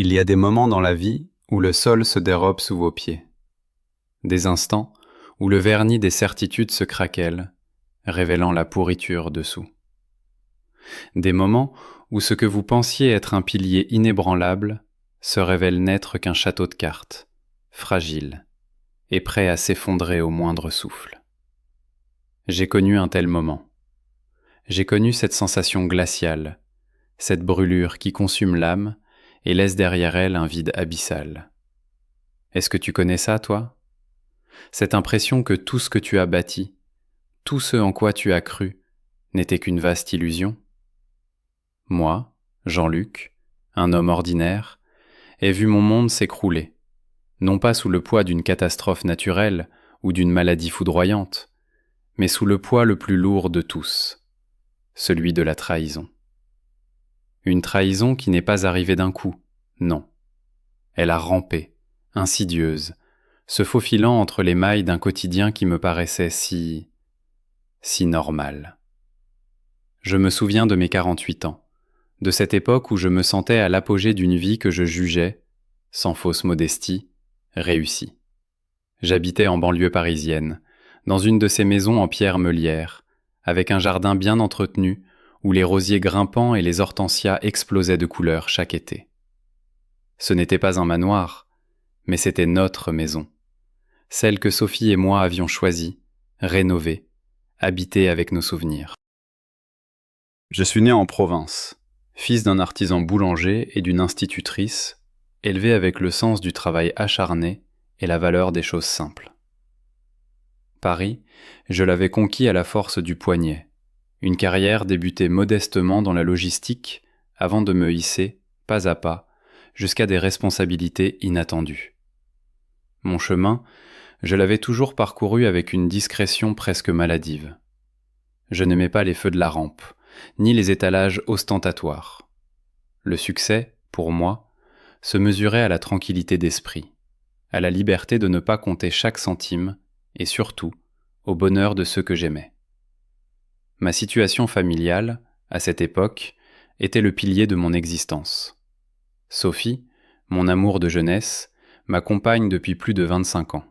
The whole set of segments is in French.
Il y a des moments dans la vie où le sol se dérobe sous vos pieds. Des instants où le vernis des certitudes se craquelle, révélant la pourriture dessous. Des moments où ce que vous pensiez être un pilier inébranlable se révèle n'être qu'un château de cartes, fragile et prêt à s'effondrer au moindre souffle. J'ai connu un tel moment. J'ai connu cette sensation glaciale, cette brûlure qui consume l'âme et laisse derrière elle un vide abyssal. Est-ce que tu connais ça, toi ? Cette impression que tout ce que tu as bâti, tout ce en quoi tu as cru, n'était qu'une vaste illusion ? Moi, Jean-Luc, un homme ordinaire, ai vu mon monde s'écrouler, non pas sous le poids d'une catastrophe naturelle ou d'une maladie foudroyante, mais sous le poids le plus lourd de tous, celui de la trahison. Une trahison qui n'est pas arrivée d'un coup, non. Elle a rampé, insidieuse, se faufilant entre les mailles d'un quotidien qui me paraissait si normal. Je me souviens de mes 48 ans, de cette époque où je me sentais à l'apogée d'une vie que je jugeais, sans fausse modestie, réussie. J'habitais en banlieue parisienne, dans une de ces maisons en pierre meulière, avec un jardin bien entretenu où les rosiers grimpants et les hortensias explosaient de couleurs chaque été. Ce n'était pas un manoir, mais c'était notre maison, celle que Sophie et moi avions choisie, rénovée, habitée avec nos souvenirs. Je suis né en province, fils d'un artisan boulanger et d'une institutrice, élevé avec le sens du travail acharné et la valeur des choses simples. Paris, je l'avais conquis à la force du poignet, une carrière débutée modestement dans la logistique avant de me hisser, pas à pas, jusqu'à des responsabilités inattendues. Mon chemin, je l'avais toujours parcouru avec une discrétion presque maladive. Je n'aimais pas les feux de la rampe, ni les étalages ostentatoires. Le succès, pour moi, se mesurait à la tranquillité d'esprit, à la liberté de ne pas compter chaque centime, et surtout, au bonheur de ceux que j'aimais. Ma situation familiale, à cette époque, était le pilier de mon existence. Sophie, mon amour de jeunesse, m'accompagne depuis plus de 25 ans.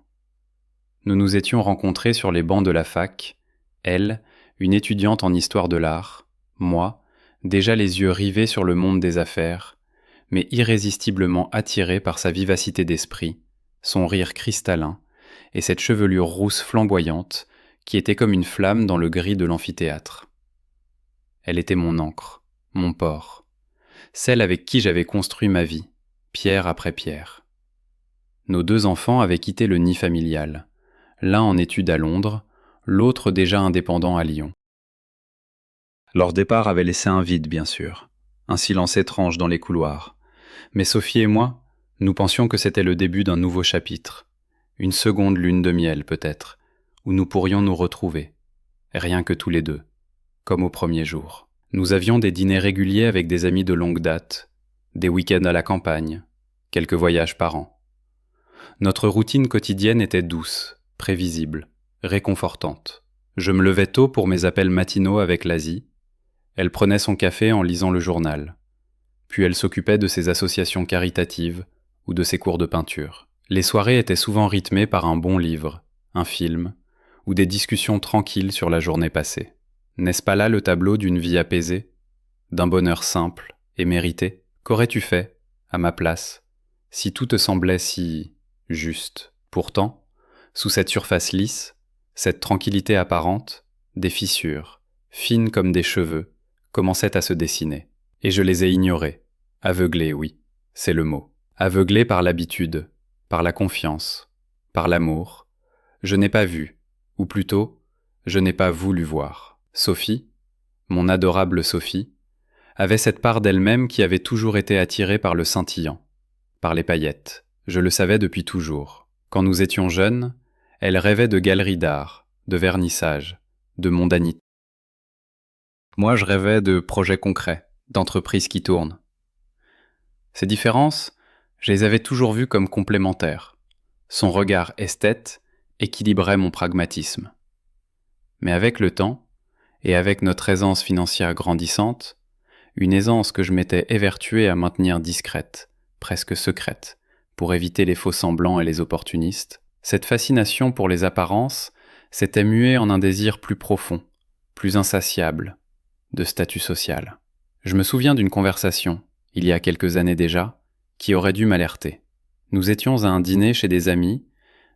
Nous nous étions rencontrés sur les bancs de la fac, elle, une étudiante en histoire de l'art, moi, déjà les yeux rivés sur le monde des affaires, mais irrésistiblement attiré par sa vivacité d'esprit, son rire cristallin et cette chevelure rousse flamboyante qui était comme une flamme dans le gris de l'amphithéâtre. Elle était mon ancre, mon port, celle avec qui j'avais construit ma vie, pierre après pierre. Nos 2 enfants avaient quitté le nid familial, l'un en études à Londres, l'autre déjà indépendant à Lyon. Leur départ avait laissé un vide, bien sûr, un silence étrange dans les couloirs. Mais Sophie et moi, nous pensions que c'était le début d'un nouveau chapitre, une seconde lune de miel peut-être, où nous pourrions nous retrouver, rien que tous les 2, comme au premier jour. Nous avions des dîners réguliers avec des amis de longue date, des week-ends à la campagne, quelques voyages par an. Notre routine quotidienne était douce, prévisible, réconfortante. Je me levais tôt pour mes appels matinaux avec Lasie. Elle prenait son café en lisant le journal. Puis elle s'occupait de ses associations caritatives ou de ses cours de peinture. Les soirées étaient souvent rythmées par un bon livre, un film, ou des discussions tranquilles sur la journée passée. N'est-ce pas là le tableau d'une vie apaisée, d'un bonheur simple et mérité ? Qu'aurais-tu fait, à ma place, si tout te semblait si juste ? Pourtant, sous cette surface lisse, cette tranquillité apparente, des fissures, fines comme des cheveux, commençaient à se dessiner. Et je les ai ignorés. Aveuglés, oui, c'est le mot. Aveuglés par l'habitude, par la confiance, par l'amour. Je n'ai pas vu, ou plutôt, je n'ai pas voulu voir. Sophie, mon adorable Sophie, avait cette part d'elle-même qui avait toujours été attirée par le scintillant, par les paillettes. Je le savais depuis toujours. Quand nous étions jeunes, elle rêvait de galeries d'art, de vernissage, de mondanité. Moi, je rêvais de projets concrets, d'entreprises qui tournent. Ces différences, je les avais toujours vues comme complémentaires. Son regard esthète équilibrait mon pragmatisme. Mais avec le temps, et avec notre aisance financière grandissante, une aisance que je m'étais évertué à maintenir discrète, presque secrète, pour éviter les faux-semblants et les opportunistes, cette fascination pour les apparences s'était muée en un désir plus profond, plus insatiable, de statut social. Je me souviens d'une conversation, il y a quelques années déjà, qui aurait dû m'alerter. Nous étions à un dîner chez des amis,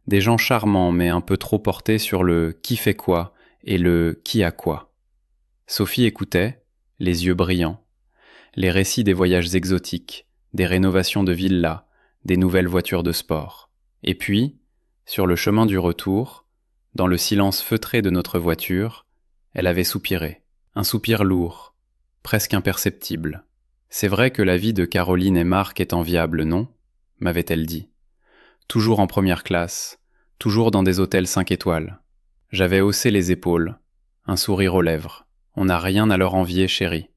des gens charmants mais un peu trop portés sur le « qui fait quoi » et le « qui a quoi ». Sophie écoutait, les yeux brillants, les récits des voyages exotiques, des rénovations de villas, des nouvelles voitures de sport. Et puis, sur le chemin du retour, dans le silence feutré de notre voiture, elle avait soupiré, un soupir lourd, presque imperceptible. « C'est vrai que la vie de Caroline et Marc est enviable, non ?» m'avait-elle dit. Toujours en première classe, toujours dans des hôtels 5 étoiles. J'avais haussé les épaules, un sourire aux lèvres. On n'a rien à leur envier, chérie.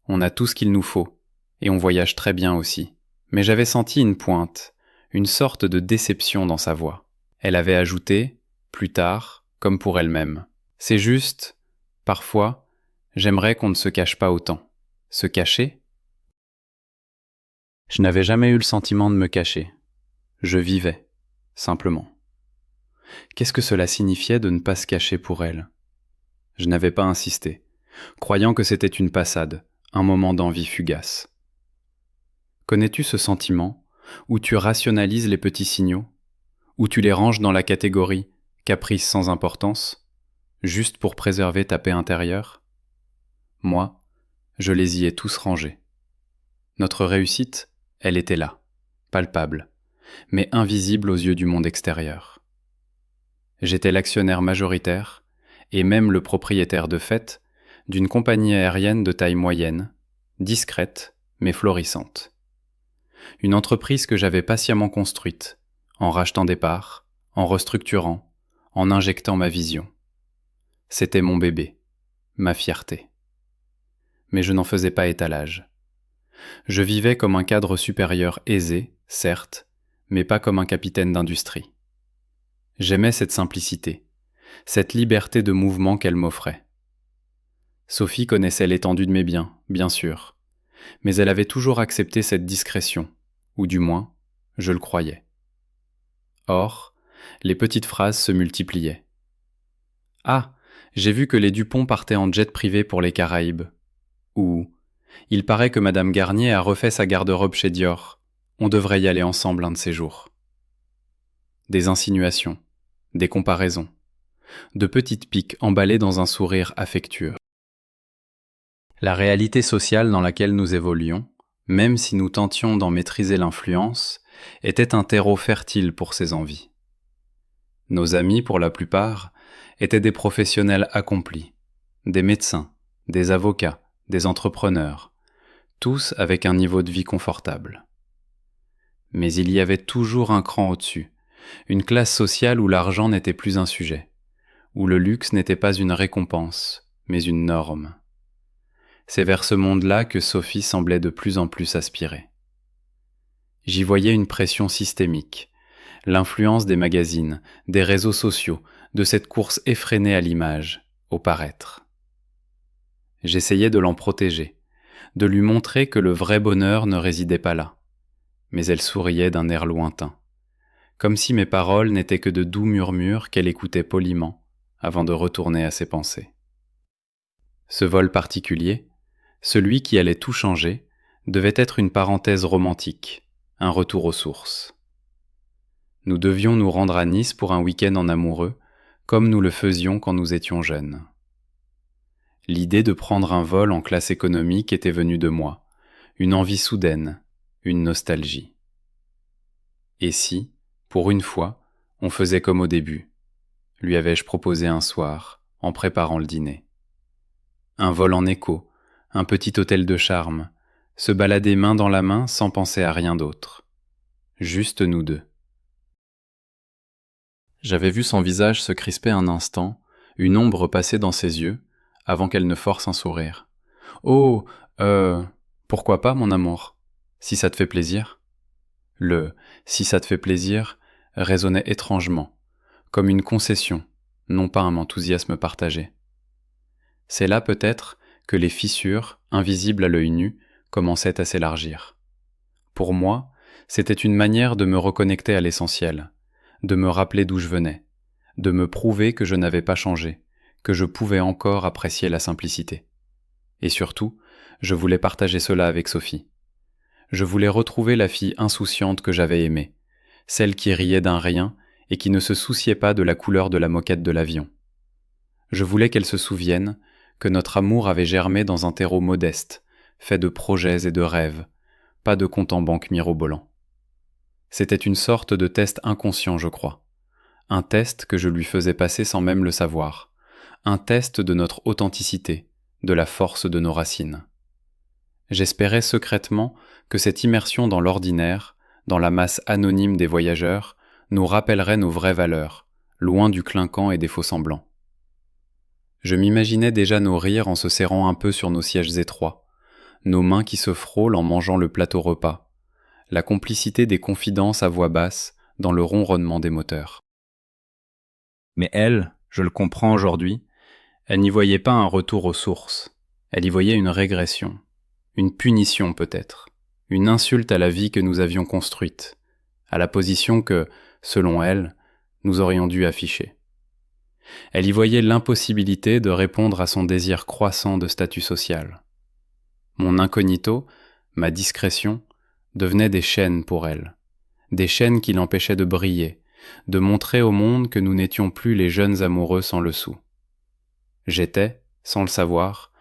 On a tout ce qu'il nous faut, et on voyage très bien aussi. Mais j'avais senti une pointe, une sorte de déception dans sa voix. Elle avait ajouté, plus tard, comme pour elle-même. C'est juste, parfois, j'aimerais qu'on ne se cache pas autant. Se cacher ? Je n'avais jamais eu le sentiment de me cacher. Je vivais, simplement. Qu'est-ce que cela signifiait de ne pas se cacher pour elle ? Je n'avais pas insisté, croyant que c'était une passade, un moment d'envie fugace. Connais-tu ce sentiment où tu rationalises les petits signaux, où tu les ranges dans la catégorie caprice sans importance, juste pour préserver ta paix intérieure ? Moi, je les y ai tous rangés. Notre réussite, elle était là, palpable, mais invisible aux yeux du monde extérieur. J'étais l'actionnaire majoritaire, et même le propriétaire de fait, d'une compagnie aérienne de taille moyenne, discrète mais florissante. Une entreprise que j'avais patiemment construite, en rachetant des parts, en restructurant, en injectant ma vision. C'était mon bébé, ma fierté. Mais je n'en faisais pas étalage. Je vivais comme un cadre supérieur aisé, certes, mais pas comme un capitaine d'industrie. J'aimais cette simplicité, cette liberté de mouvement qu'elle m'offrait. Sophie connaissait l'étendue de mes biens, bien sûr, mais elle avait toujours accepté cette discrétion, ou du moins, je le croyais. Or, les petites phrases se multipliaient. « Ah, j'ai vu que les Dupont partaient en jet privé pour les Caraïbes. » Ou « Il paraît que Madame Garnier a refait sa garde-robe chez Dior. On devrait y aller ensemble un de ces jours. » Des insinuations, des comparaisons, de petites piques emballées dans un sourire affectueux. La réalité sociale dans laquelle nous évoluions, même si nous tentions d'en maîtriser l'influence, était un terreau fertile pour ces envies. Nos amis, pour la plupart, étaient des professionnels accomplis, des médecins, des avocats, des entrepreneurs, tous avec un niveau de vie confortable. Mais il y avait toujours un cran au-dessus, une classe sociale où l'argent n'était plus un sujet, où le luxe n'était pas une récompense, mais une norme. C'est vers ce monde-là que Sophie semblait de plus en plus aspirer. J'y voyais une pression systémique, l'influence des magazines, des réseaux sociaux, de cette course effrénée à l'image, au paraître. J'essayais de l'en protéger, de lui montrer que le vrai bonheur ne résidait pas là, mais elle souriait d'un air lointain, comme si mes paroles n'étaient que de doux murmures qu'elle écoutait poliment avant de retourner à ses pensées. Ce vol particulier, celui qui allait tout changer, devait être une parenthèse romantique, un retour aux sources. Nous devions nous rendre à Nice pour un week-end en amoureux, comme nous le faisions quand nous étions jeunes. L'idée de prendre un vol en classe économique était venue de moi, une envie soudaine, une nostalgie. Et si, pour une fois, on faisait comme au début, lui avais-je proposé un soir, en préparant le dîner. Un vol en écho, un petit hôtel de charme, se balader main dans la main sans penser à rien d'autre. Juste nous deux. J'avais vu son visage se crisper un instant, une ombre passer dans ses yeux, avant qu'elle ne force un sourire. « Oh, pourquoi pas, mon amour, si ça te fait plaisir ?» Le « si ça te fait plaisir » résonnait étrangement, comme une concession, non pas un enthousiasme partagé. C'est là peut-être que les fissures, invisibles à l'œil nu, commençaient à s'élargir. Pour moi, C'était une manière de me reconnecter à l'essentiel, de me rappeler d'où je venais, de me prouver que je n'avais pas changé, que je pouvais encore apprécier la simplicité. Et surtout, je voulais partager cela avec Sophie. Je voulais retrouver la fille insouciante que j'avais aimée, celle qui riait d'un rien et qui ne se souciait pas de la couleur de la moquette de l'avion. Je voulais qu'elle se souvienne que notre amour avait germé dans un terreau modeste, fait de projets et de rêves, pas de compte en banque mirobolant. C'était une sorte de test inconscient, je crois. Un test que je lui faisais passer sans même le savoir. Un test de notre authenticité, de la force de nos racines. J'espérais secrètement que cette immersion dans l'ordinaire, dans la masse anonyme des voyageurs, nous rappellerait nos vraies valeurs, loin du clinquant et des faux-semblants. Je m'imaginais déjà nos rires en se serrant un peu sur nos sièges étroits, nos mains qui se frôlent en mangeant le plateau repas, la complicité des confidences à voix basse dans le ronronnement des moteurs. Mais elle, je le comprends aujourd'hui, elle n'y voyait pas un retour aux sources, elle y voyait une régression, une punition peut-être, une insulte à la vie que nous avions construite, à la position que, selon elle, nous aurions dû afficher. Elle y voyait l'impossibilité de répondre à son désir croissant de statut social. Mon incognito, ma discrétion, devenaient des chaînes pour elle, des chaînes qui l'empêchaient de briller, de montrer au monde que nous n'étions plus les jeunes amoureux sans le sou. J'étais, sans le savoir,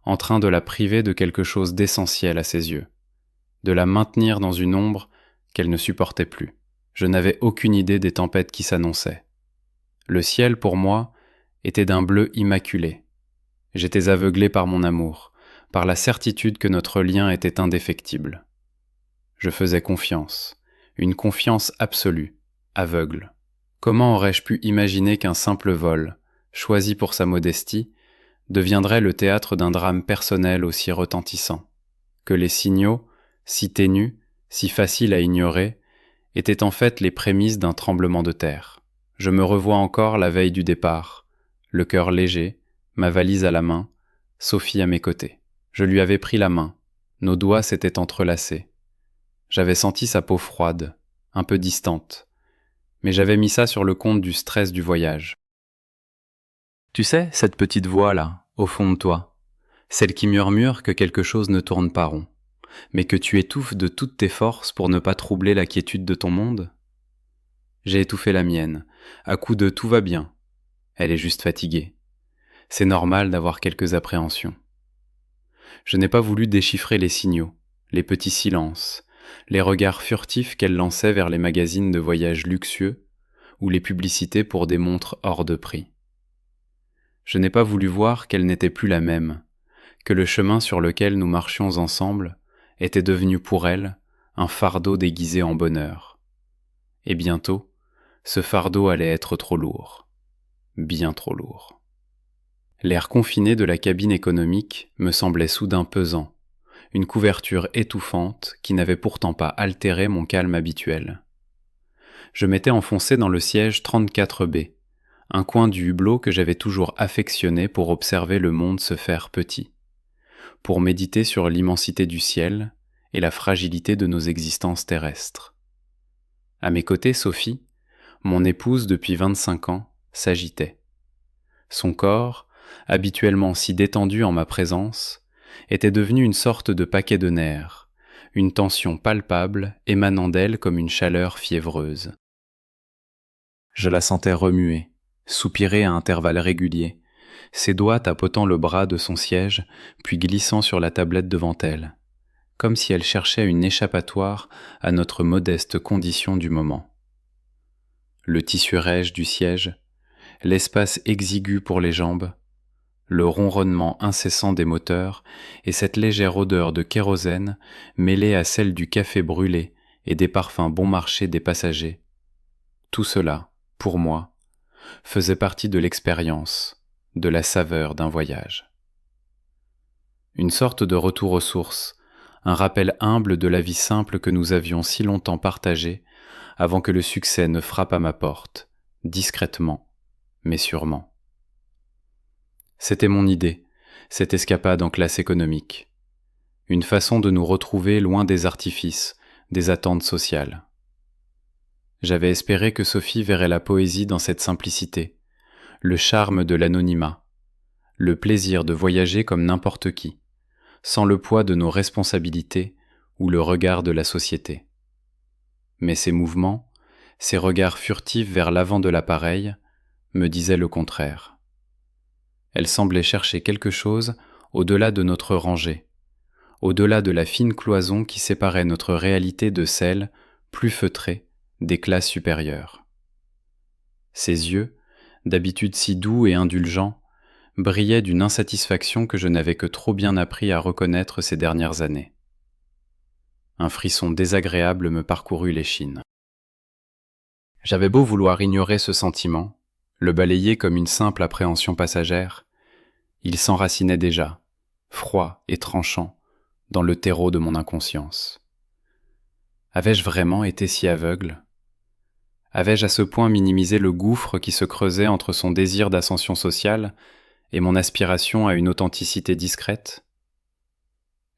en train de la priver de quelque chose d'essentiel à ses yeux, de la maintenir dans une ombre qu'elle ne supportait plus. Je n'avais aucune idée des tempêtes qui s'annonçaient. Le ciel, pour moi, était d'un bleu immaculé. J'étais aveuglé par mon amour, par la certitude que notre lien était indéfectible. Je faisais confiance, une confiance absolue, aveugle. Comment aurais-je pu imaginer qu'un simple vol, choisi pour sa modestie, deviendrait le théâtre d'un drame personnel aussi retentissant, que les signaux, si ténus, si faciles à ignorer, étaient en fait les prémices d'un tremblement de terre. Je me revois encore la veille du départ, le cœur léger, ma valise à la main, Sophie à mes côtés. Je lui avais pris la main, nos doigts s'étaient entrelacés. J'avais senti sa peau froide, un peu distante, mais j'avais mis ça sur le compte du stress du voyage. Tu sais, cette petite voix-là, au fond de toi, celle qui murmure que quelque chose ne tourne pas rond, mais que tu étouffes de toutes tes forces pour ne pas troubler la quiétude de ton monde? J'ai étouffé la mienne, à coup de tout va bien. Elle est juste fatiguée. C'est normal d'avoir quelques appréhensions. Je n'ai pas voulu déchiffrer les signaux, les petits silences, les regards furtifs qu'elle lançait vers les magazines de voyages luxueux ou les publicités pour des montres hors de prix. Je n'ai pas voulu voir qu'elle n'était plus la même, que le chemin sur lequel nous marchions ensemble était devenu pour elle un fardeau déguisé en bonheur. Et bientôt, ce fardeau allait être trop lourd, bien trop lourd. L'air confiné de la cabine économique me semblait soudain pesant, une couverture étouffante qui n'avait pourtant pas altéré mon calme habituel. Je m'étais enfoncé dans le siège 34B, un coin du hublot que j'avais toujours affectionné pour observer le monde se faire petit, pour méditer sur l'immensité du ciel et la fragilité de nos existences terrestres. À mes côtés, Sophie, mon épouse depuis 25 ans, s'agitait. Son corps, habituellement si détendu en ma présence, était devenu une sorte de paquet de nerfs, une tension palpable émanant d'elle comme une chaleur fiévreuse. Je la sentais remuer, soupirer à intervalles réguliers, ses doigts tapotant le bras de son siège, puis glissant sur la tablette devant elle, comme si elle cherchait une échappatoire à notre modeste condition du moment. Le tissu rêche du siège, l'espace exigu pour les jambes, le ronronnement incessant des moteurs et cette légère odeur de kérosène mêlée à celle du café brûlé et des parfums bon marché des passagers. Tout cela, pour moi, faisait partie de l'expérience, de la saveur d'un voyage. Une sorte de retour aux sources, un rappel humble de la vie simple que nous avions si longtemps partagée avant que le succès ne frappe à ma porte, discrètement, mais sûrement. C'était mon idée, cette escapade en classe économique. Une façon de nous retrouver loin des artifices, des attentes sociales. J'avais espéré que Sophie verrait la poésie dans cette simplicité, le charme de l'anonymat, le plaisir de voyager comme n'importe qui, sans le poids de nos responsabilités ou le regard de la société. Mais ces mouvements, ces regards furtifs vers l'avant de l'appareil, me disaient le contraire. Elle semblait chercher quelque chose au-delà de notre rangée, au-delà de la fine cloison qui séparait notre réalité de celle, plus feutrée, des classes supérieures. Ses yeux, d'habitude si doux et indulgents, brillaient d'une insatisfaction que je n'avais que trop bien appris à reconnaître ces dernières années. Un frisson désagréable me parcourut l'échine. J'avais beau vouloir ignorer ce sentiment, le balayer comme une simple appréhension passagère, il s'enracinait déjà, froid et tranchant, dans le terreau de mon inconscience. Avais-je vraiment été si aveugle ? Avais-je à ce point minimisé le gouffre qui se creusait entre son désir d'ascension sociale et mon aspiration à une authenticité discrète ?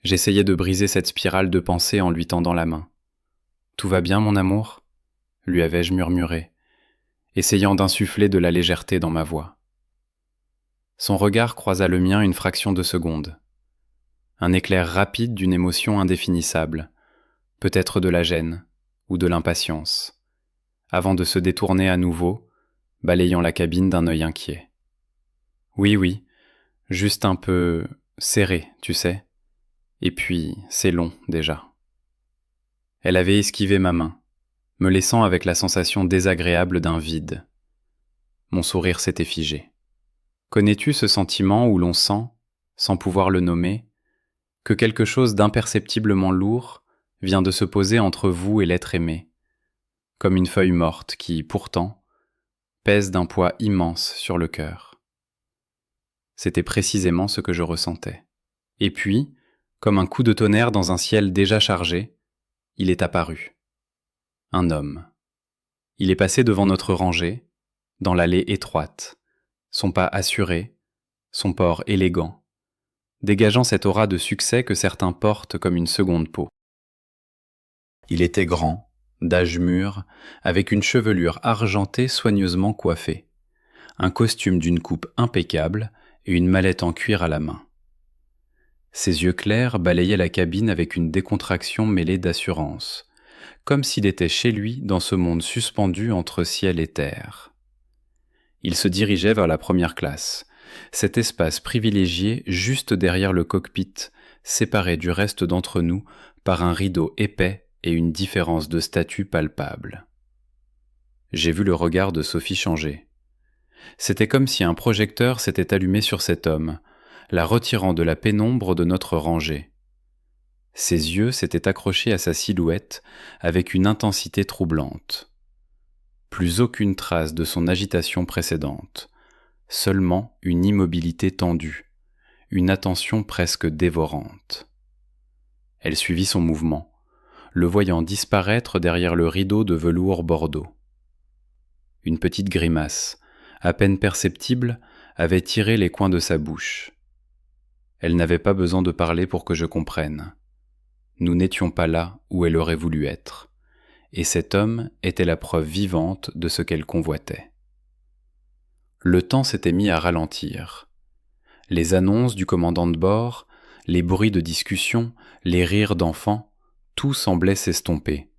J'essayais de briser cette spirale de pensée en lui tendant la main. « Tout va bien, mon amour ?» lui avais-je murmuré, essayant d'insuffler de la légèreté dans ma voix. Son regard croisa le mien une fraction de seconde. Un éclair rapide d'une émotion indéfinissable, peut-être de la gêne ou de l'impatience, avant de se détourner à nouveau, balayant la cabine d'un œil inquiet. « Oui, juste un peu serré, tu sais. Et puis, c'est long déjà. » Elle avait esquivé ma main, me laissant avec la sensation désagréable d'un vide. Mon sourire s'était figé. Connais-tu ce sentiment où l'on sent, sans pouvoir le nommer, que quelque chose d'imperceptiblement lourd vient de se poser entre vous et l'être aimé, comme une feuille morte qui, pourtant, pèse d'un poids immense sur le cœur. C'était précisément ce que je ressentais. Et puis, comme un coup de tonnerre dans un ciel déjà chargé, il est apparu. Un homme. Il est passé devant notre rangée, dans l'allée étroite, son pas assuré, son port élégant, dégageant cette aura de succès que certains portent comme une seconde peau. Il était grand, d'âge mûr, avec une chevelure argentée soigneusement coiffée, un costume d'une coupe impeccable et une mallette en cuir à la main. Ses yeux clairs balayaient la cabine avec une décontraction mêlée d'assurance, comme s'il était chez lui dans ce monde suspendu entre ciel et terre. Il se dirigeait vers la première classe, cet espace privilégié juste derrière le cockpit, séparé du reste d'entre nous par un rideau épais et une différence de statut palpable. J'ai vu le regard de Sophie changer. C'était comme si un projecteur s'était allumé sur cet homme, la retirant de la pénombre de notre rangée. Ses yeux s'étaient accrochés à sa silhouette avec une intensité troublante. Plus aucune trace de son agitation précédente, seulement une immobilité tendue, une attention presque dévorante. Elle suivit son mouvement, le voyant disparaître derrière le rideau de velours bordeaux. Une petite grimace, à peine perceptible, avait tiré les coins de sa bouche. Elle n'avait pas besoin de parler pour que je comprenne. Nous n'étions pas là où elle aurait voulu être, et cet homme était la preuve vivante de ce qu'elle convoitait. Le temps s'était mis à ralentir. Les annonces du commandant de bord, les bruits de discussion, les rires d'enfants, tout semblait s'estomper,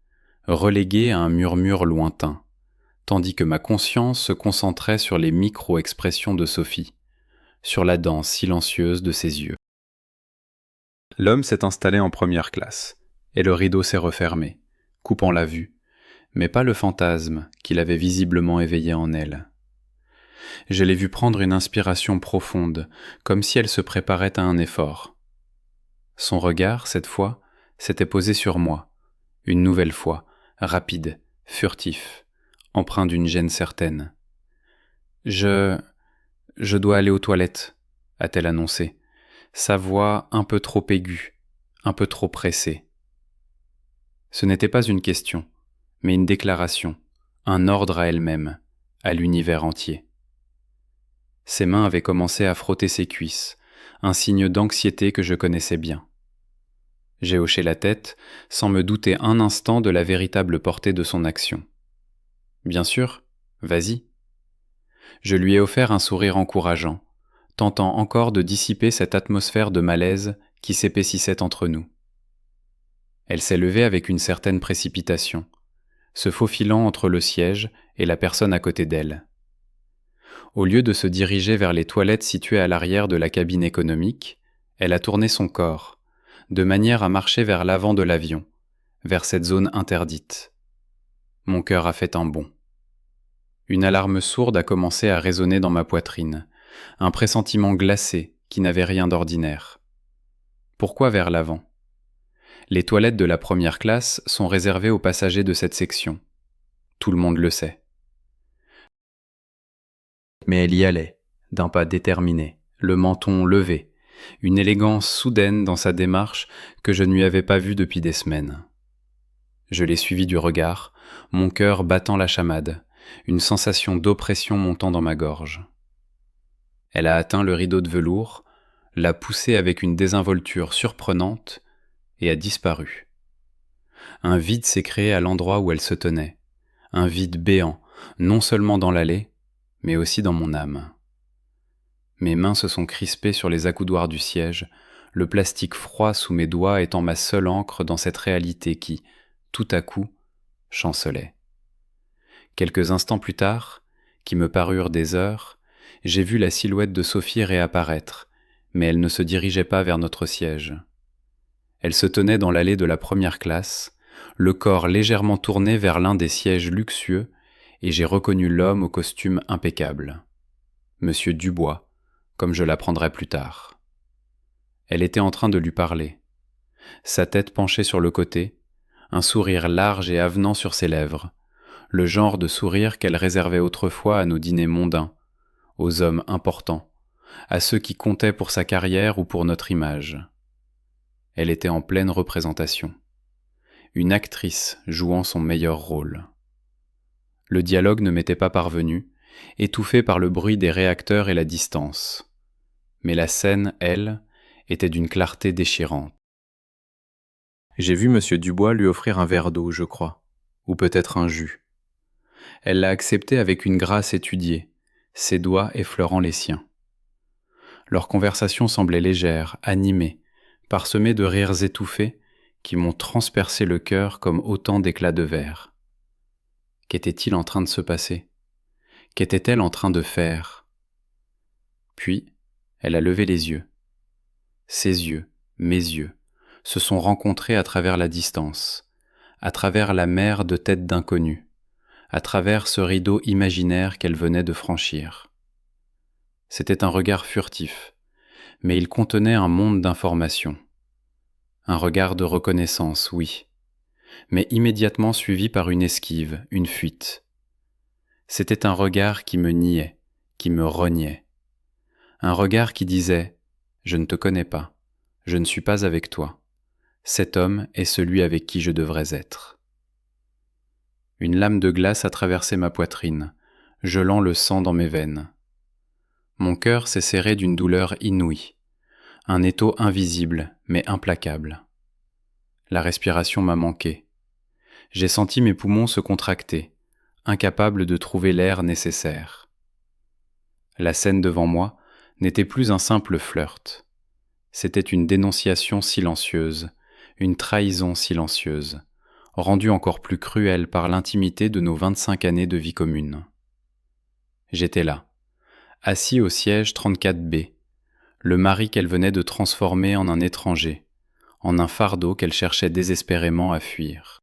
relégué à un murmure lointain, tandis que ma conscience se concentrait sur les micro-expressions de Sophie, sur la danse silencieuse de ses yeux. L'homme s'est installé en première classe, et le rideau s'est refermé, coupant la vue, mais pas le fantasme qu'il avait visiblement éveillé en elle. Je l'ai vu prendre une inspiration profonde, comme si elle se préparait à un effort. Son regard, cette fois, s'était posé sur moi, une nouvelle fois, rapide, furtif, empreint d'une gêne certaine. « Je dois aller aux toilettes », a-t-elle annoncé, sa voix un peu trop aiguë, un peu trop pressée. Ce n'était pas une question, mais une déclaration, un ordre à elle-même, à l'univers entier. Ses mains avaient commencé à frotter ses cuisses, un signe d'anxiété que je connaissais bien. J'ai hoché la tête, sans me douter un instant de la véritable portée de son action. Bien sûr, vas-y. Je lui ai offert un sourire encourageant, tentant encore de dissiper cette atmosphère de malaise qui s'épaississait entre nous. Elle s'est levée avec une certaine précipitation, se faufilant entre le siège et la personne à côté d'elle. Au lieu de se diriger vers les toilettes situées à l'arrière de la cabine économique, elle a tourné son corps, de manière à marcher vers l'avant de l'avion, vers cette zone interdite. Mon cœur a fait un bond. Une alarme sourde a commencé à résonner dans ma poitrine, un pressentiment glacé qui n'avait rien d'ordinaire. Pourquoi vers l'avant ? Les toilettes de la première classe sont réservées aux passagers de cette section. Tout le monde le sait. Mais elle y allait, d'un pas déterminé, le menton levé, une élégance soudaine dans sa démarche que je ne lui avais pas vue depuis des semaines. Je l'ai suivie du regard, mon cœur battant la chamade, une sensation d'oppression montant dans ma gorge. Elle a atteint le rideau de velours, l'a poussé avec une désinvolture surprenante et a disparu. Un vide s'est créé à l'endroit où elle se tenait, un vide béant, non seulement dans l'allée, mais aussi dans mon âme. Mes mains se sont crispées sur les accoudoirs du siège, le plastique froid sous mes doigts étant ma seule encre dans cette réalité qui, tout à coup, chancelait. Quelques instants plus tard, qui me parurent des heures, j'ai vu la silhouette de Sophie réapparaître, mais elle ne se dirigeait pas vers notre siège. Elle se tenait dans l'allée de la première classe, le corps légèrement tourné vers l'un des sièges luxueux, et j'ai reconnu l'homme au costume impeccable. Monsieur Dubois, comme je l'apprendrai plus tard. Elle était en train de lui parler. Sa tête penchée sur le côté, un sourire large et avenant sur ses lèvres, le genre de sourire qu'elle réservait autrefois à nos dîners mondains, aux hommes importants, à ceux qui comptaient pour sa carrière ou pour notre image. Elle était en pleine représentation. Une actrice jouant son meilleur rôle. Le dialogue ne m'était pas parvenu, étouffé par le bruit des réacteurs et la distance. Mais la scène, elle, était d'une clarté déchirante. J'ai vu M. Dubois lui offrir un verre d'eau, je crois, ou peut-être un jus. Elle l'a accepté avec une grâce étudiée, ses doigts effleurant les siens. Leur conversation semblait légère, animée, parsemée de rires étouffés qui m'ont transpercé le cœur comme autant d'éclats de verre. Qu'était-il en train de se passer ? Qu'était-elle en train de faire ? Puis, elle a levé les yeux. Ses yeux, mes yeux, se sont rencontrés à travers la distance, à travers la mer de têtes d'inconnus, à travers ce rideau imaginaire qu'elle venait de franchir. C'était un regard furtif, mais il contenait un monde d'informations. Un regard de reconnaissance, oui, mais immédiatement suivi par une esquive, une fuite. C'était un regard qui me niait, qui me reniait. Un regard qui disait « Je ne te connais pas, je ne suis pas avec toi. Cet homme est celui avec qui je devrais être. » Une lame de glace a traversé ma poitrine, gelant le sang dans mes veines. Mon cœur s'est serré d'une douleur inouïe, un étau invisible mais implacable. La respiration m'a manqué. J'ai senti mes poumons se contracter, incapables de trouver l'air nécessaire. La scène devant moi n'était plus un simple flirt. C'était une dénonciation silencieuse, une trahison silencieuse, rendue encore plus cruelle par l'intimité de nos 25 années de vie commune. J'étais là, assis au siège 34B, le mari qu'elle venait de transformer en un étranger, en un fardeau qu'elle cherchait désespérément à fuir.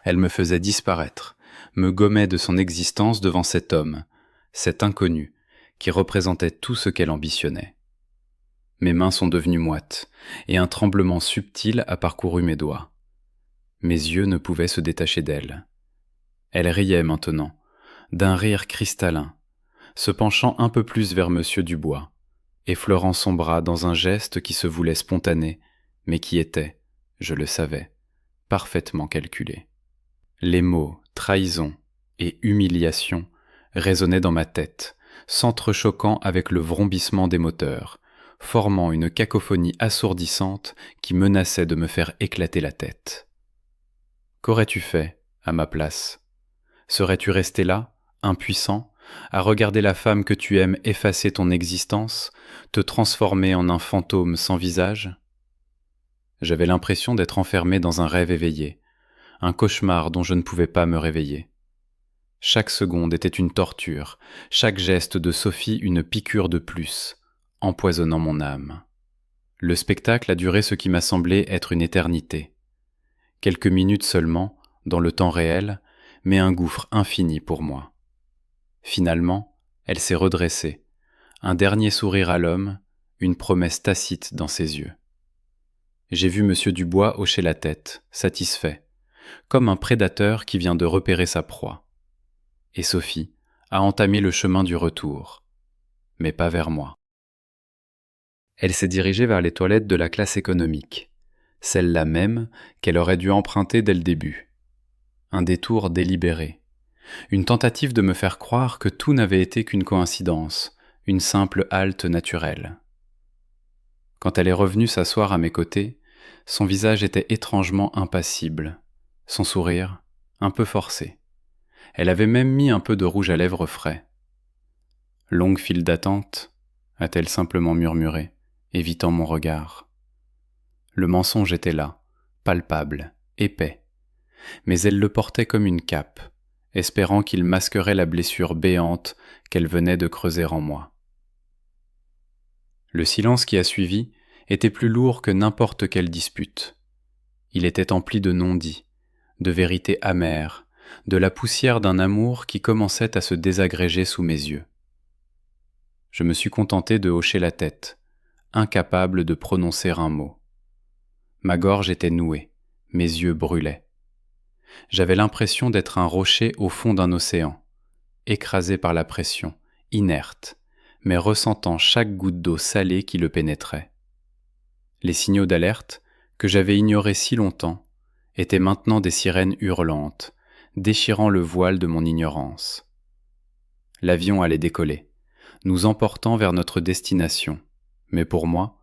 Elle me faisait disparaître, me gommait de son existence devant cet homme, cet inconnu, qui représentait tout ce qu'elle ambitionnait. Mes mains sont devenues moites, et un tremblement subtil a parcouru mes doigts. Mes yeux ne pouvaient se détacher d'elle. Elle riait maintenant, d'un rire cristallin, se penchant un peu plus vers M. Dubois, effleurant son bras dans un geste qui se voulait spontané, mais qui était, je le savais, parfaitement calculé. Les mots « trahison » et « humiliation » résonnaient dans ma tête, s'entrechoquant avec le vrombissement des moteurs, formant une cacophonie assourdissante qui menaçait de me faire éclater la tête. Qu'aurais-tu fait, à ma place? Serais-tu resté là, impuissant, à regarder la femme que tu aimes effacer ton existence, te transformer en un fantôme sans visage? J'avais l'impression d'être enfermé dans un rêve éveillé, un cauchemar dont je ne pouvais pas me réveiller. Chaque seconde était une torture, chaque geste de Sophie une piqûre de plus, empoisonnant mon âme. Le spectacle a duré ce qui m'a semblé être une éternité. Quelques minutes seulement, dans le temps réel, mais un gouffre infini pour moi. Finalement, elle s'est redressée, un dernier sourire à l'homme, une promesse tacite dans ses yeux. J'ai vu M. Dubois hocher la tête, satisfait, comme un prédateur qui vient de repérer sa proie. Et Sophie a entamé le chemin du retour, mais pas vers moi. Elle s'est dirigée vers les toilettes de la classe économique, celle-là même qu'elle aurait dû emprunter dès le début. Un détour délibéré, une tentative de me faire croire que tout n'avait été qu'une coïncidence, une simple halte naturelle. Quand elle est revenue s'asseoir à mes côtés, son visage était étrangement impassible, son sourire un peu forcé. Elle avait même mis un peu de rouge à lèvres frais. « Longue file d'attente » a-t-elle simplement murmuré, évitant mon regard. Le mensonge était là, palpable, épais, mais elle le portait comme une cape, espérant qu'il masquerait la blessure béante qu'elle venait de creuser en moi. Le silence qui a suivi était plus lourd que n'importe quelle dispute. Il était empli de non-dits, de vérités amères, de la poussière d'un amour qui commençait à se désagréger sous mes yeux. Je me suis contenté de hocher la tête, incapable de prononcer un mot. Ma gorge était nouée, mes yeux brûlaient. J'avais l'impression d'être un rocher au fond d'un océan, écrasé par la pression, inerte, mais ressentant chaque goutte d'eau salée qui le pénétrait. Les signaux d'alerte, que j'avais ignorés si longtemps, étaient maintenant des sirènes hurlantes, déchirant le voile de mon ignorance. L'avion allait décoller, nous emportant vers notre destination, mais pour moi,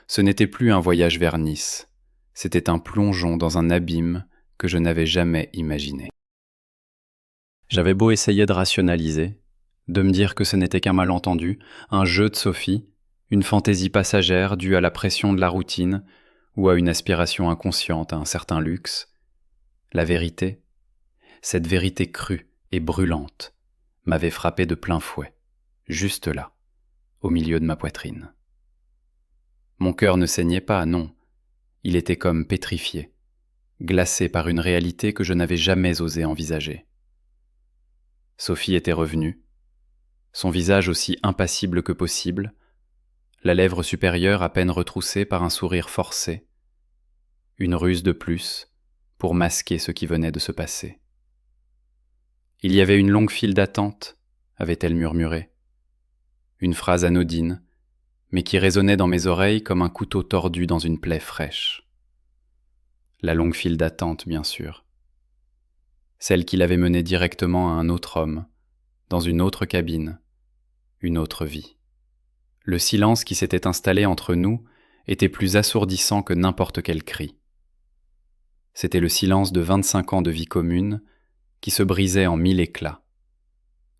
ce n'était plus un voyage vers Nice, c'était un plongeon dans un abîme que je n'avais jamais imaginé. J'avais beau essayer de rationaliser, de me dire que ce n'était qu'un malentendu, un jeu de Sophie, une fantaisie passagère due à la pression de la routine ou à une aspiration inconsciente à un certain luxe, la vérité, cette vérité crue et brûlante, m'avait frappé de plein fouet, juste là, au milieu de ma poitrine. Mon cœur ne saignait pas, non, il était comme pétrifié, glacé par une réalité que je n'avais jamais osé envisager. Sophie était revenue, son visage aussi impassible que possible, la lèvre supérieure à peine retroussée par un sourire forcé, une ruse de plus pour masquer ce qui venait de se passer. Il y avait une longue file d'attente, avait-elle murmuré. Une phrase anodine, mais qui résonnait dans mes oreilles comme un couteau tordu dans une plaie fraîche. La longue file d'attente, bien sûr. Celle qui l'avait menée directement à un autre homme, dans une autre cabine, une autre vie. Le silence qui s'était installé entre nous était plus assourdissant que n'importe quel cri. C'était le silence de 25 ans de vie commune qui se brisait en 1000 éclats.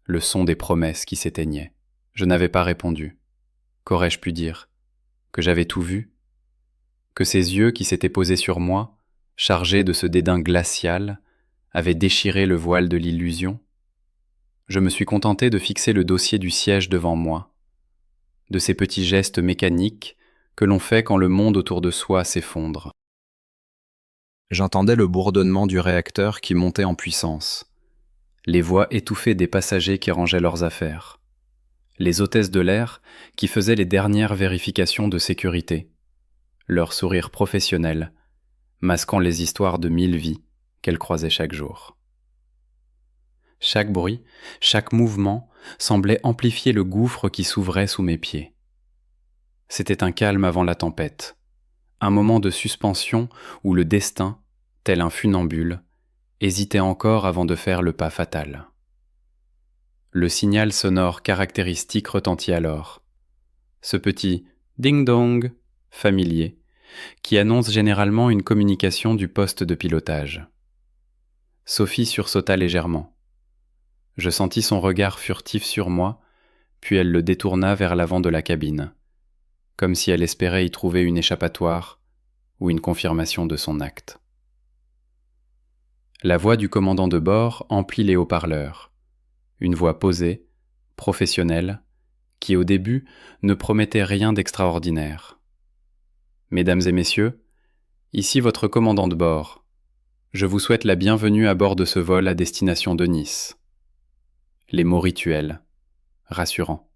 Le son des promesses qui s'éteignaient. Je n'avais pas répondu. Qu'aurais-je pu dire? Que j'avais tout vu? Que ces yeux qui s'étaient posés sur moi, chargés de ce dédain glacial, avaient déchiré le voile de l'illusion? Je me suis contenté de fixer le dossier du siège devant moi, de ces petits gestes mécaniques que l'on fait quand le monde autour de soi s'effondre. J'entendais le bourdonnement du réacteur qui montait en puissance, les voix étouffées des passagers qui rangeaient leurs affaires, les hôtesses de l'air qui faisaient les dernières vérifications de sécurité, leur sourire professionnel, masquant les histoires de 1000 vies qu'elles croisaient chaque jour. Chaque bruit, chaque mouvement semblait amplifier le gouffre qui s'ouvrait sous mes pieds. C'était un calme avant la tempête, un moment de suspension où le destin, tel un funambule, hésitait encore avant de faire le pas fatal. Le signal sonore caractéristique retentit alors. Ce petit Ding-dong, familier, qui annonce généralement une communication du poste de pilotage. Sophie sursauta légèrement. Je sentis son regard furtif sur moi, puis elle le détourna vers l'avant de la cabine, comme si elle espérait y trouver une échappatoire ou une confirmation de son acte. La voix du commandant de bord emplit les haut-parleurs, une voix posée, professionnelle, qui au début ne promettait rien d'extraordinaire. « Mesdames et messieurs, ici votre commandant de bord. Je vous souhaite la bienvenue à bord de ce vol à destination de Nice. » Les mots rituels, rassurants.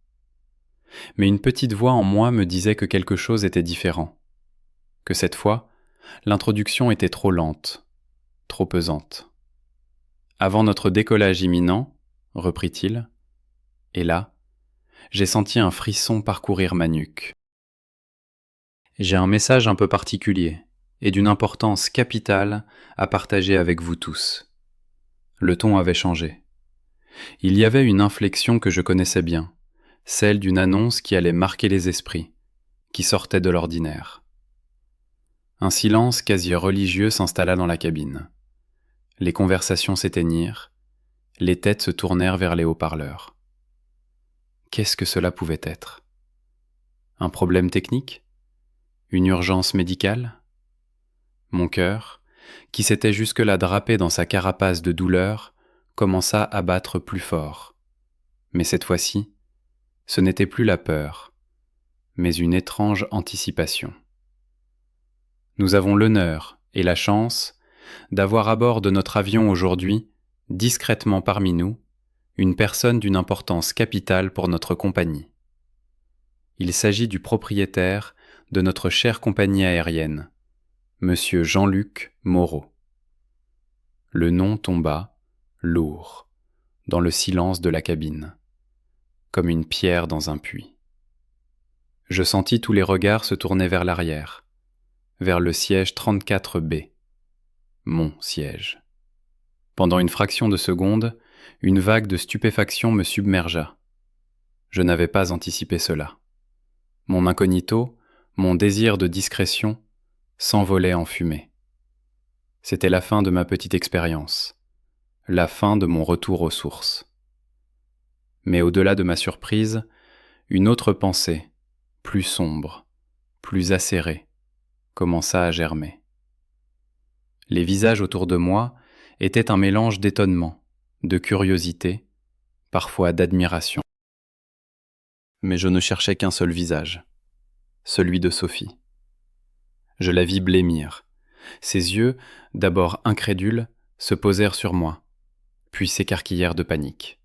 Mais une petite voix en moi me disait que quelque chose était différent, que cette fois, l'introduction était trop lente, trop pesante. « Avant notre décollage imminent, reprit-il, et là, j'ai senti un frisson parcourir ma nuque. J'ai un message un peu particulier et d'une importance capitale à partager avec vous tous. Le ton avait changé. Il y avait une inflexion que je connaissais bien, celle d'une annonce qui allait marquer les esprits, qui sortait de l'ordinaire. Un silence quasi religieux s'installa dans la cabine. Les conversations s'éteignirent, les têtes se tournèrent vers les haut-parleurs. Qu'est-ce que cela pouvait être ? Un problème technique ? Une urgence médicale ? Mon cœur, qui s'était jusque-là drapé dans sa carapace de douleur, commença à battre plus fort. Mais cette fois-ci, ce n'était plus la peur, mais une étrange anticipation. Nous avons l'honneur et la chance d'avoir à bord de notre avion aujourd'hui, discrètement parmi nous, une personne d'une importance capitale pour notre compagnie. Il s'agit du propriétaire de notre chère compagnie aérienne, Monsieur Jean-Luc Moreau. Le nom tomba, lourd, dans le silence de la cabine, comme une pierre dans un puits. Je sentis tous les regards se tourner vers l'arrière, vers le siège 34B, mon siège. Pendant une fraction de seconde, une vague de stupéfaction me submergea. Je n'avais pas anticipé cela. Mon incognito, mon désir de discrétion, s'envolait en fumée. C'était la fin de ma petite expérience, la fin de mon retour aux sources. Mais au-delà de ma surprise, une autre pensée, plus sombre, plus acérée, commença à germer. Les visages autour de moi étaient un mélange d'étonnement, de curiosité, parfois d'admiration. Mais je ne cherchais qu'un seul visage, celui de Sophie. Je la vis blêmir. Ses yeux, d'abord incrédules, se posèrent sur moi, puis s'écarquillèrent de panique.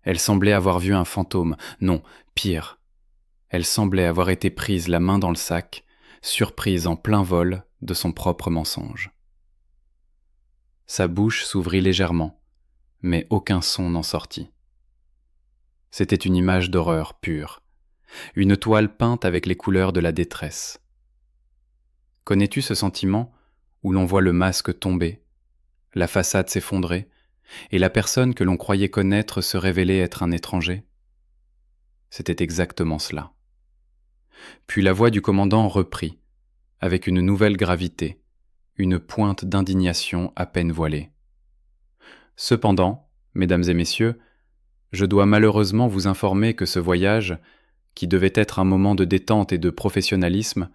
Elle semblait avoir vu un fantôme, non, pire. Elle semblait avoir été prise la main dans le sac, surprise en plein vol de son propre mensonge. Sa bouche s'ouvrit légèrement, mais aucun son n'en sortit. C'était une image d'horreur pure, une toile peinte avec les couleurs de la détresse. Connais-tu ce sentiment où l'on voit le masque tomber, la façade s'effondrer, et la personne que l'on croyait connaître se révéler être un étranger ? C'était exactement cela. Puis la voix du commandant reprit, avec une nouvelle gravité, une pointe d'indignation à peine voilée. Cependant, mesdames et messieurs, je dois malheureusement vous informer que ce voyage, qui devait être un moment de détente et de professionnalisme,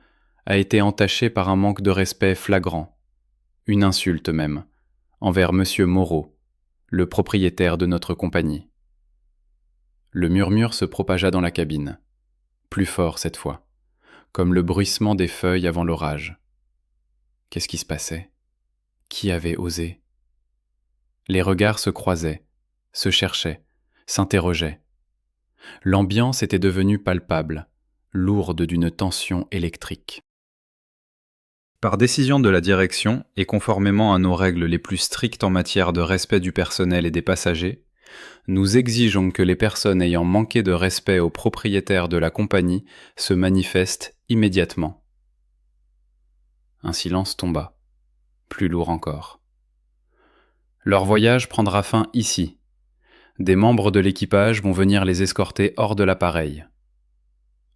a été entaché par un manque de respect flagrant, une insulte même, envers Monsieur Moreau, le propriétaire de notre compagnie. Le murmure se propagea dans la cabine, plus fort cette fois, comme le bruissement des feuilles avant l'orage. Qu'est-ce qui se passait ? Qui avait osé ? Les regards se croisaient, se cherchaient, s'interrogeaient. L'ambiance était devenue palpable, lourde d'une tension électrique. Par décision de la direction, et conformément à nos règles les plus strictes en matière de respect du personnel et des passagers, nous exigeons que les personnes ayant manqué de respect au propriétaire de la compagnie se manifestent immédiatement. Un silence tomba, plus lourd encore. Leur voyage prendra fin ici. Des membres de l'équipage vont venir les escorter hors de l'appareil.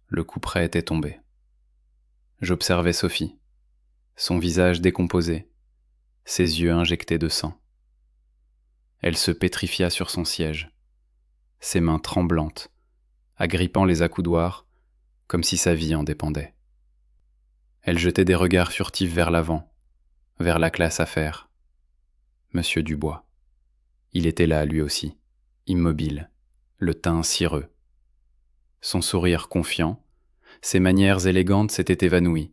Le couperet était tombé. J'observais Sophie, son visage décomposé, ses yeux injectés de sang. Elle se pétrifia sur son siège, ses mains tremblantes, agrippant les accoudoirs, comme si sa vie en dépendait. Elle jetait des regards furtifs vers l'avant, vers la classe à faire. Monsieur Dubois. Il était là, lui aussi, immobile, le teint cireux. Son sourire confiant, ses manières élégantes s'étaient évanouies,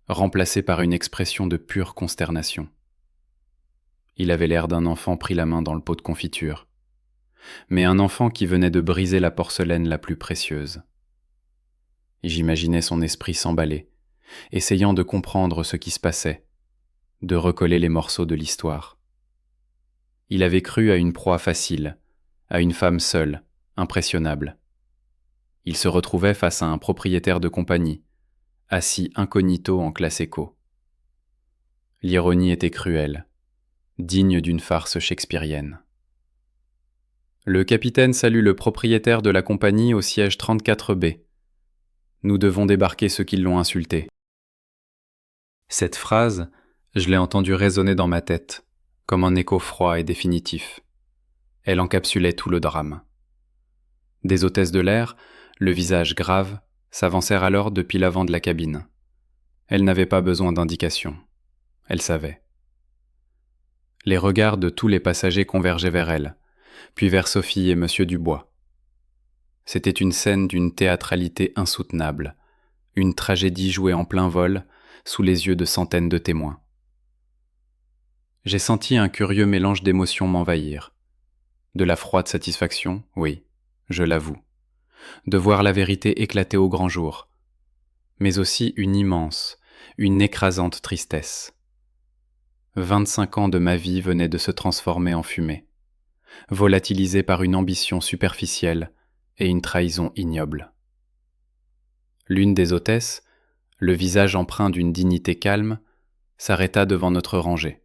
remplacées par une expression de pure consternation. Il avait l'air d'un enfant pris la main dans le pot de confiture, mais un enfant qui venait de briser la porcelaine la plus précieuse. J'imaginais son esprit s'emballer, essayant de comprendre ce qui se passait, de recoller les morceaux de l'histoire. Il avait cru à une proie facile, à une femme seule, impressionnable. Il se retrouvait face à un propriétaire de compagnie, assis incognito en classe éco. L'ironie était cruelle, digne d'une farce shakespearienne. Le capitaine salue le propriétaire de la compagnie au siège 34B. Nous devons débarquer ceux qui l'ont insulté. Cette phrase, je l'ai entendue résonner dans ma tête, comme un écho froid et définitif. Elle encapsulait tout le drame. Des hôtesses de l'air, le visage grave, s'avancèrent alors depuis l'avant de la cabine. Elles n'avaient pas besoin d'indication. Elles savaient. Les regards de tous les passagers convergeaient vers elles, puis vers Sophie et Monsieur Dubois. C'était une scène d'une théâtralité insoutenable, une tragédie jouée en plein vol, sous les yeux de centaines de témoins. J'ai senti un curieux mélange d'émotions m'envahir. De la froide satisfaction, oui, je l'avoue, de voir la vérité éclater au grand jour, mais aussi une immense, une écrasante tristesse. 25 ans de ma vie venaient de se transformer en fumée, volatilisés par une ambition superficielle et une trahison ignoble. L'une des hôtesses, le visage empreint d'une dignité calme, s'arrêta devant notre rangée.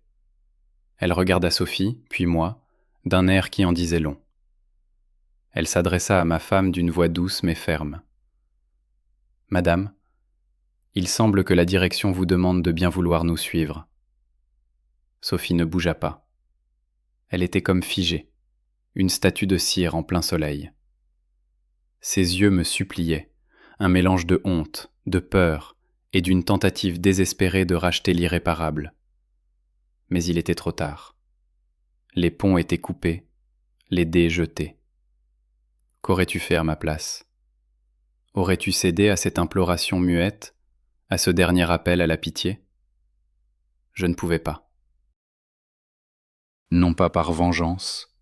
Elle regarda Sophie, puis moi, d'un air qui en disait long. Elle s'adressa à ma femme d'une voix douce mais ferme. « Madame, il semble que la direction vous demande de bien vouloir nous suivre. » Sophie ne bougea pas. Elle était comme figée, une statue de cire en plein soleil. Ses yeux me suppliaient, un mélange de honte, de peur et d'une tentative désespérée de racheter l'irréparable. Mais il était trop tard. Les ponts étaient coupés, les dés jetés. Qu'aurais-tu fait à ma place? Aurais-tu cédé à cette imploration muette, à ce dernier appel à la pitié? Je ne pouvais pas. Non pas par vengeance,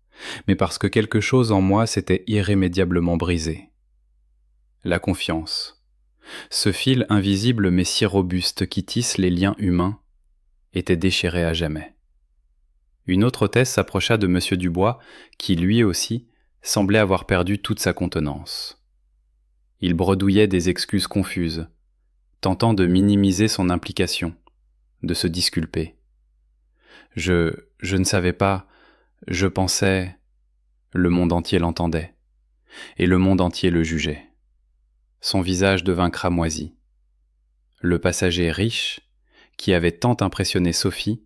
mais parce que quelque chose en moi s'était irrémédiablement brisé. La confiance, ce fil invisible mais si robuste qui tisse les liens humains, était déchiré à jamais. Une autre hôtesse s'approcha de Monsieur Dubois, qui lui aussi semblait avoir perdu toute sa contenance. Il bredouillait des excuses confuses, tentant de minimiser son implication, de se disculper. Je ne savais pas, je pensais... Le monde entier l'entendait, et le monde entier le jugeait. Son visage devint cramoisi. Le passager riche, qui avait tant impressionné Sophie,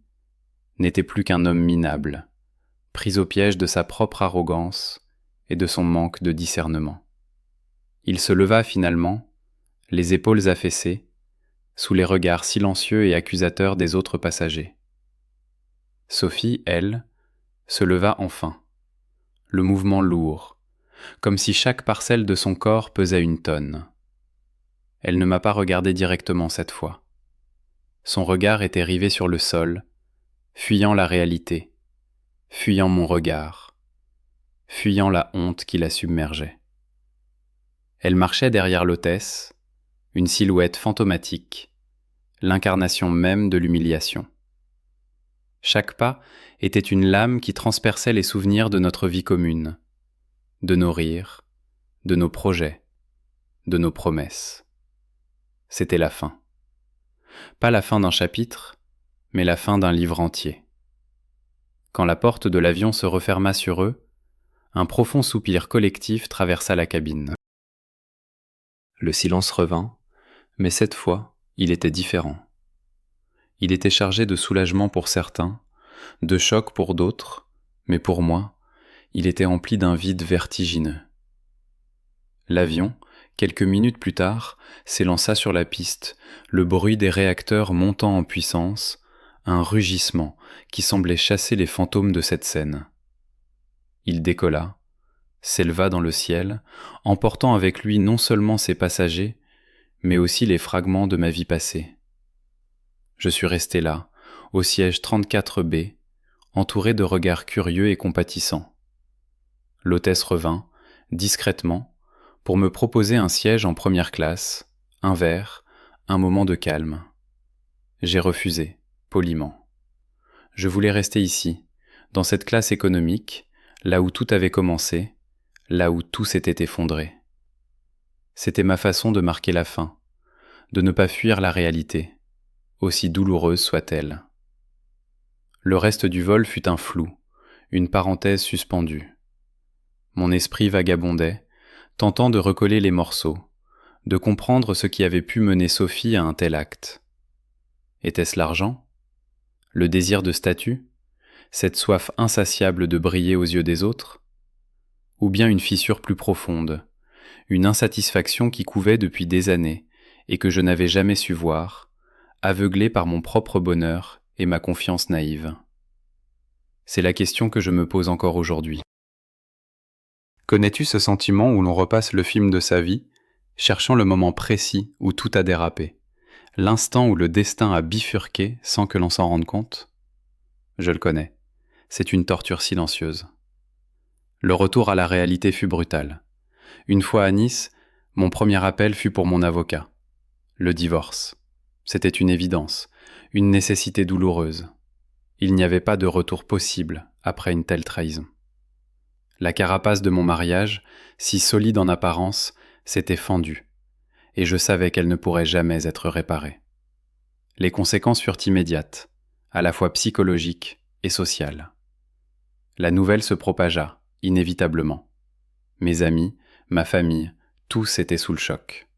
n'était plus qu'un homme minable, pris au piège de sa propre arrogance et de son manque de discernement. Il se leva finalement, les épaules affaissées, sous les regards silencieux et accusateurs des autres passagers. Sophie, elle, se leva enfin, le mouvement lourd, comme si chaque parcelle de son corps pesait une tonne. Elle ne m'a pas regardé directement cette fois. Son regard était rivé sur le sol, fuyant la réalité, fuyant mon regard, fuyant la honte qui la submergeait. Elle marchait derrière l'hôtesse, une silhouette fantomatique, l'incarnation même de l'humiliation. Chaque pas était une lame qui transperçait les souvenirs de notre vie commune, de nos rires, de nos projets, de nos promesses. C'était la fin. Pas la fin d'un chapitre, mais la fin d'un livre entier. Quand la porte de l'avion se referma sur eux, un profond soupir collectif traversa la cabine. Le silence revint, mais cette fois, il était différent. Il était chargé de soulagement pour certains, de choc pour d'autres, mais pour moi, il était empli d'un vide vertigineux. L'avion, quelques minutes plus tard, s'élança sur la piste, le bruit des réacteurs montant en puissance, un rugissement qui semblait chasser les fantômes de cette scène. Il décolla, s'éleva dans le ciel, emportant avec lui non seulement ses passagers, mais aussi les fragments de ma vie passée. Je suis resté là, au siège 34B, entouré de regards curieux et compatissants. L'hôtesse revint, discrètement, pour me proposer un siège en première classe, un verre, un moment de calme. J'ai refusé, poliment. Je voulais rester ici, dans cette classe économique, là où tout avait commencé, là où tout s'était effondré. C'était ma façon de marquer la fin, de ne pas fuir la réalité, aussi douloureuse soit-elle. Le reste du vol fut un flou, une parenthèse suspendue. Mon esprit vagabondait, tentant de recoller les morceaux, de comprendre ce qui avait pu mener Sophie à un tel acte. Était-ce l'argent? Le désir de statut? Cette soif insatiable de briller aux yeux des autres? Ou bien une fissure plus profonde, une insatisfaction qui couvait depuis des années et que je n'avais jamais su voir, aveuglé par mon propre bonheur et ma confiance naïve? C'est la question que je me pose encore aujourd'hui. Connais-tu ce sentiment où l'on repasse le film de sa vie, cherchant le moment précis où tout a dérapé, l'instant où le destin a bifurqué sans que l'on s'en rende compte? Je le connais, c'est une torture silencieuse. Le retour à la réalité fut brutal. Une fois à Nice, mon premier appel fut pour mon avocat. Le divorce. C'était une évidence, une nécessité douloureuse. Il n'y avait pas de retour possible après une telle trahison. La carapace de mon mariage, si solide en apparence, s'était fendue, et je savais qu'elle ne pourrait jamais être réparée. Les conséquences furent immédiates, à la fois psychologiques et sociales. La nouvelle se propagea, inévitablement. Mes amis, ma famille, tous étaient sous le choc.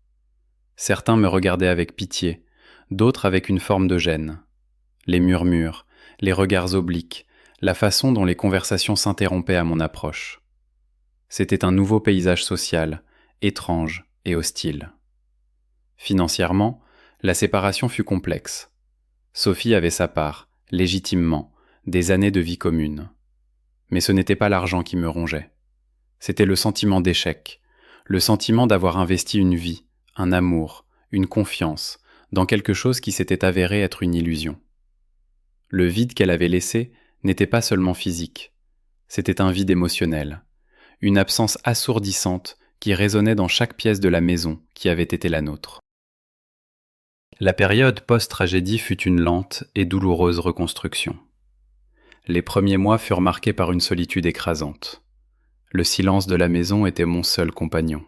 Certains me regardaient avec pitié, d'autres avec une forme de gêne. Les murmures, les regards obliques, la façon dont les conversations s'interrompaient à mon approche. C'était un nouveau paysage social, étrange et hostile. Financièrement, la séparation fut complexe. Sophie avait sa part, légitimement, des années de vie commune. Mais ce n'était pas l'argent qui me rongeait. C'était le sentiment d'échec, le sentiment d'avoir investi une vie, un amour, une confiance, dans quelque chose qui s'était avéré être une illusion. Le vide qu'elle avait laissé n'était pas seulement physique, c'était un vide émotionnel, une absence assourdissante qui résonnait dans chaque pièce de la maison qui avait été la nôtre. La période post-tragédie fut une lente et douloureuse reconstruction. Les premiers mois furent marqués par une solitude écrasante. Le silence de la maison était mon seul compagnon.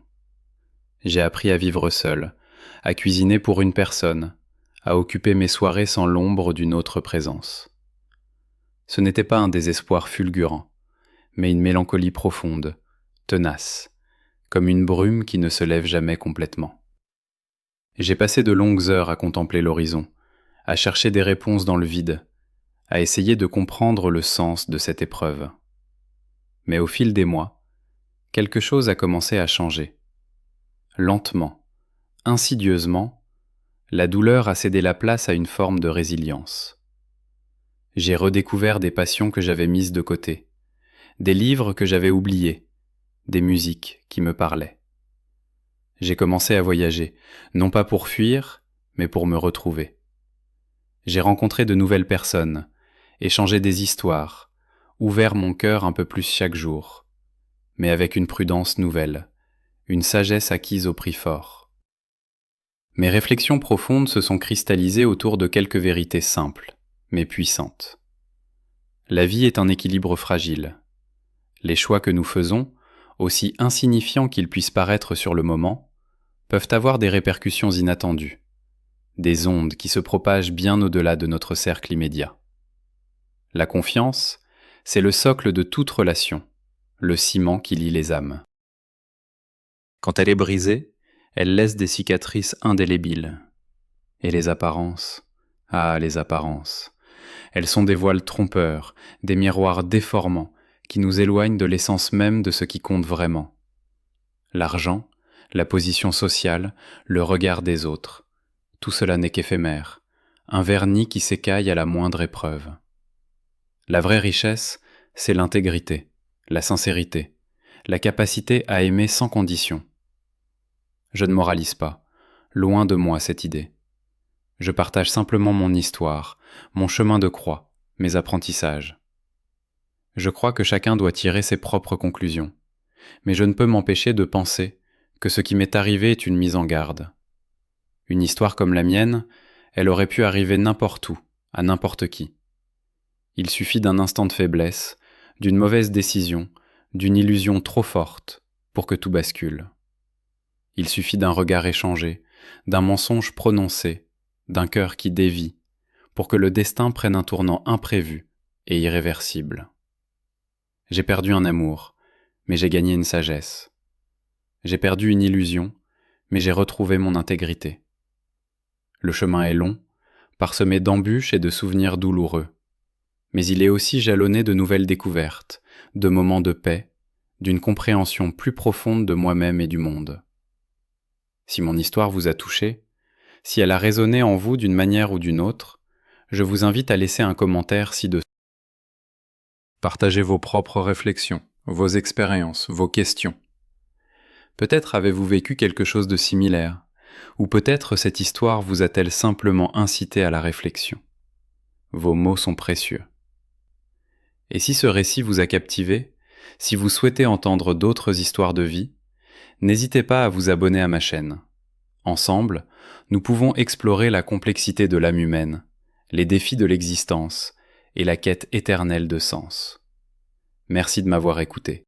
J'ai appris à vivre seul, à cuisiner pour une personne, à occuper mes soirées sans l'ombre d'une autre présence. Ce n'était pas un désespoir fulgurant, mais une mélancolie profonde, tenace, comme une brume qui ne se lève jamais complètement. J'ai passé de longues heures à contempler l'horizon, à chercher des réponses dans le vide, à essayer de comprendre le sens de cette épreuve. Mais au fil des mois, quelque chose a commencé à changer. Lentement, insidieusement, la douleur a cédé la place à une forme de résilience. J'ai redécouvert des passions que j'avais mises de côté, des livres que j'avais oubliés, des musiques qui me parlaient. J'ai commencé à voyager, non pas pour fuir, mais pour me retrouver. J'ai rencontré de nouvelles personnes, échangé des histoires, ouvert mon cœur un peu plus chaque jour, mais avec une prudence nouvelle, une sagesse acquise au prix fort. Mes réflexions profondes se sont cristallisées autour de quelques vérités simples, mais puissantes. La vie est un équilibre fragile. Les choix que nous faisons, aussi insignifiants qu'ils puissent paraître sur le moment, peuvent avoir des répercussions inattendues, des ondes qui se propagent bien au-delà de notre cercle immédiat. La confiance, c'est le socle de toute relation, le ciment qui lie les âmes. Quand elle est brisée, elle laisse des cicatrices indélébiles. Et les apparences, ah les apparences, elles sont des voiles trompeurs, des miroirs déformants qui nous éloignent de l'essence même de ce qui compte vraiment. L'argent, la position sociale, le regard des autres, tout cela n'est qu'éphémère, un vernis qui s'écaille à la moindre épreuve. La vraie richesse, c'est l'intégrité, la sincérité, la capacité à aimer sans condition. Je ne moralise pas, loin de moi cette idée. Je partage simplement mon histoire, mon chemin de croix, mes apprentissages. Je crois que chacun doit tirer ses propres conclusions, mais je ne peux m'empêcher de penser que ce qui m'est arrivé est une mise en garde. Une histoire comme la mienne, elle aurait pu arriver n'importe où, à n'importe qui. Il suffit d'un instant de faiblesse, d'une mauvaise décision, d'une illusion trop forte pour que tout bascule. Il suffit d'un regard échangé, d'un mensonge prononcé, d'un cœur qui dévie, pour que le destin prenne un tournant imprévu et irréversible. J'ai perdu un amour, mais j'ai gagné une sagesse. J'ai perdu une illusion, mais j'ai retrouvé mon intégrité. Le chemin est long, parsemé d'embûches et de souvenirs douloureux, mais il est aussi jalonné de nouvelles découvertes, de moments de paix, d'une compréhension plus profonde de moi-même et du monde. Si mon histoire vous a touché, si elle a résonné en vous d'une manière ou d'une autre, je vous invite à laisser un commentaire ci-dessous. Partagez vos propres réflexions, vos expériences, vos questions. Peut-être avez-vous vécu quelque chose de similaire, ou peut-être cette histoire vous a-t-elle simplement incité à la réflexion. Vos mots sont précieux. Et si ce récit vous a captivé, si vous souhaitez entendre d'autres histoires de vie, n'hésitez pas à vous abonner à ma chaîne. Ensemble, nous pouvons explorer la complexité de l'âme humaine, les défis de l'existence et la quête éternelle de sens. Merci de m'avoir écouté.